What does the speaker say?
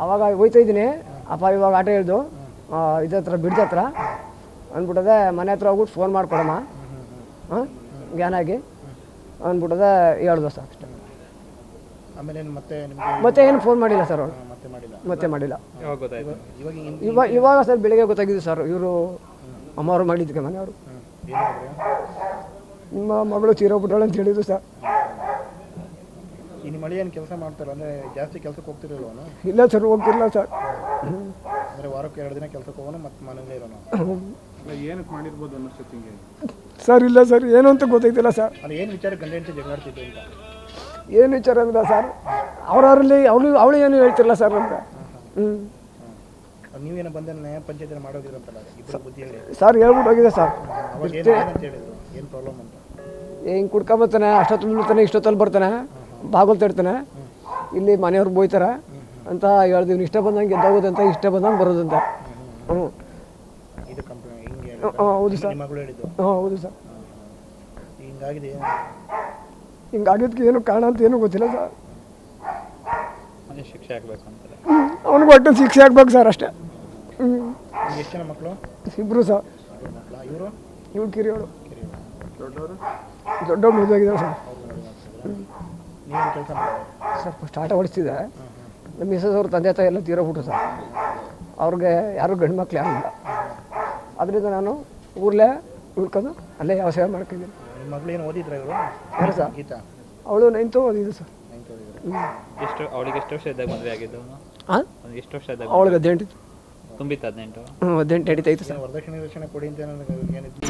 ಅವಾಗ ಹೋಯ್ತಾ ಇದ್ದೀನಿ ಅಪ್ಪ ಇವಾಗ ಆಟೋ ಹೇಳ್ದು ಇದ್ರ ಹತ್ರ ಬಿಡ್ದ ಹತ್ರ ಅಂದ್ಬಿಟ್ಟದೆ ಮನೆ ಹತ್ರ ಹೋಗ್ಬಿಟ್ಟು ಫೋನ್ ಮಾಡಿಕೊಡಮ್ಮ ಹಾಂ ಜ್ಞಾನಾಗಿ ಅಂದ್ಬಿಟ್ಟದೆ ಹೇಳ್ದು ಸರ್ ಅಷ್ಟೇ. ಆಮೇಲೆ ಮತ್ತೆ ಏನು ಫೋನ್ ಮಾಡಿಲ್ಲ ಸರ್ ಅವರು, ಮತ್ತೆ ಮಾಡಿಲ್ಲ. ಇವಾಗ ಸರ್ ಬೆಳಿಗ್ಗೆ ಗೊತ್ತಾಗಿದ್ದು ಸರ್, ಇವರು ಅಮ್ಮವ್ರು ಮಾಡಿದ್ದಕ್ಕೆ ಮನೆಯವರು ನಿಮ್ಮ ಮಗಳು ತೀರೋಗ್ಬಿಟ್ಟಾಳೆ ಅಂತ ಹೇಳಿದ್ರು ಸರ್. ನಿಮ್ಮ ಮಳೆ ಏನು ಕೆಲಸ ಮಾಡ್ತಾರೆ ಅಂದರೆ ಜಾಸ್ತಿ ಕೆಲಸಕ್ಕೆ ಹೋಗ್ತಿರಲ್ವನು? ಇಲ್ಲ ಸರ್, ಹೋಗ್ತಿರಲ್ಲ ಸರ್. ಅಂದರೆ ವಾರಕ್ಕೆ 2 ದಿನ ಕೆಲಸಕ್ಕೆ ಹೋಗೋಣ ಮತ್ತು ಮನೇಲೇ ಇರೋಣ. ಏನಕ್ಕೆ ಮಾಡಿರ್ಬೋದು ಅನ್ನಿಸುತ್ತೆ ಹಿಂಗೆ ಸರ್? ಇಲ್ಲ ಸರ್, ಏನು ಅಂತ ಗೊತ್ತಾಯ್ತಿಲ್ಲ ಸರ್. ಅಲ್ಲಿ ಏನು ವಿಚಾರ ಗಂಡ ಹೆಂಡತಿ ಜಗಳಾಡ್ತಿದ್ದು ಅಂತ? ಏನು ವಿಚಾರ ಅಂದ ಸರ್, ಅವರಲ್ಲಿ ಅವಳು ಏನು ಹೇಳ್ತಿರಲ್ಲ ಸರ್ ನಮ್ಗೆ. ನೀವೇನೋ ಬಂದ ನ್ಯಾಯ ಪಂಚಾಯತ್ ಮಾಡೋದಿರಂತಲ್ಲ ಇಬ್ಬರು ಬುದ್ಧಿ ಹೇಳಿ ಸರ್. ಹೇಳ್ಬಿಟ್ಟು ಹೋಗಿದೆ ಸರ್, ಅವಾಗ ಏನಂತ ಹೇಳಿದ್ರು, ಏನು ಪ್ರಾಬ್ಲಮ್ ಅಂತ? ಹಿಂಗೆ ಕುಡ್ಕೊಂಬರ್ತಾನೆ, ಅಷ್ಟೊತ್ತಲ್ಲಿ ಬರ್ತಾನೆ, ಇಷ್ಟೊತ್ತಲ್ಲಿ ಬರ್ತಾನೆ, ಬಾಗಿಲು ತಡ್ತಾನೆ, ಇಲ್ಲಿ ಮನೆಯವ್ರು ಬೋಯ್ತಾರೆ ಅಂತ ಹೇಳ್ದು. ಇಷ್ಟ ಬಂದಂಗೆ ಎದ್ದೋಗೋದಂತ, ಇಷ್ಟ ಬಂದಂಗೆ ಬರೋದಂತ. ಇದು ಕಂಪ್ಲೇಂಟ್ ಹಿಂಗೆ ಹೌದು ಸರ್. ಮಗಳು ಹೇಳಿದ್ದು? ಹೌದು ಸರ್. ಹಿಂಗಾಗಿದೆ. ಹಿಂಗಾಗಿದ್ದಕ್ಕೆ ಏನು ಕಾರಣ ಅಂತ ಏನೂ ಗೊತ್ತಿಲ್ಲ ಸರ್. ಶಿಕ್ಷೆ ಆಗಬೇಕು ಅಂತಾರೆ. ಅವ್ನಿಗೆ ಒಟ್ಟು ಶಿಕ್ಷೆ ಆಗ್ಬೇಕು ಸರ್ ಅಷ್ಟೇ. ಎಷ್ಟು ಜನ ಮಕ್ಕಳು? ಇಬ್ಬರು ಸರ್. ಇವರು ಇವ್ರು ಕಿರಿಯೋಳು, ದೊಡ್ಡವರು ದೊಡ್ಡವ್ರು ಮದುವೆಯಾಗಿದ್ದಾರೆ ಸರ್. ನೀವೇನು ಕೆಲಸ ಮಾಡೋದು? ಸರ್ ಫಸ್ಟ್ ಆಟ ಓಡಿಸ್ತಿದ್ದೆ. ನಮ್ಮ ಮಿಸಸ್ ಅವ್ರ ತಂದೆ ತಾಯಿ ಎಲ್ಲ ತೀರೋಗ್ಬಿಟ್ರು ಸರ್. ಅವ್ರಿಗೆ ಯಾರು ಗಂಡು ಮಕ್ಳು ಯಾರು ಇಲ್ಲ. ಅದರಿಂದ ನಾನು ಊರಲ್ಲೇ ಉಳ್ಕೊಂಡು ಅಲ್ಲೇ ಯಾವ ಸೇವೆ ಮಾಡ್ಕೊಂಡಿದ್ದೀನಿ. ನಿಮ್ಮ ಮಗಳು ಏನು ಓದಿದ್ರ ಇವರು? ಯಾರು ಸರ್? ಗೀತಾ. ಅವಳು 9th ಓದಿದ್ದು ಸರ್. 9th ಓದಿದ್ರು. ಅವಳಿಗೆ ಎಷ್ಟು ವರ್ಷ ಇದ್ದಾಗ ಮದುವೆ ಆಗಿದ್ದು? ಹಾಂ, ಎಷ್ಟು ವರ್ಷ ಇದ್ದಾಗ? ಅವಳಿಗೆ 18 ತುಂಬಿತ್ತು 18. 18 ನಡೀತೈತೆ ಸರ್. ವರದಕ್ಷಿಣೆ ಕೊಡಿ ಅಂತ ಏನಿತ್ತು?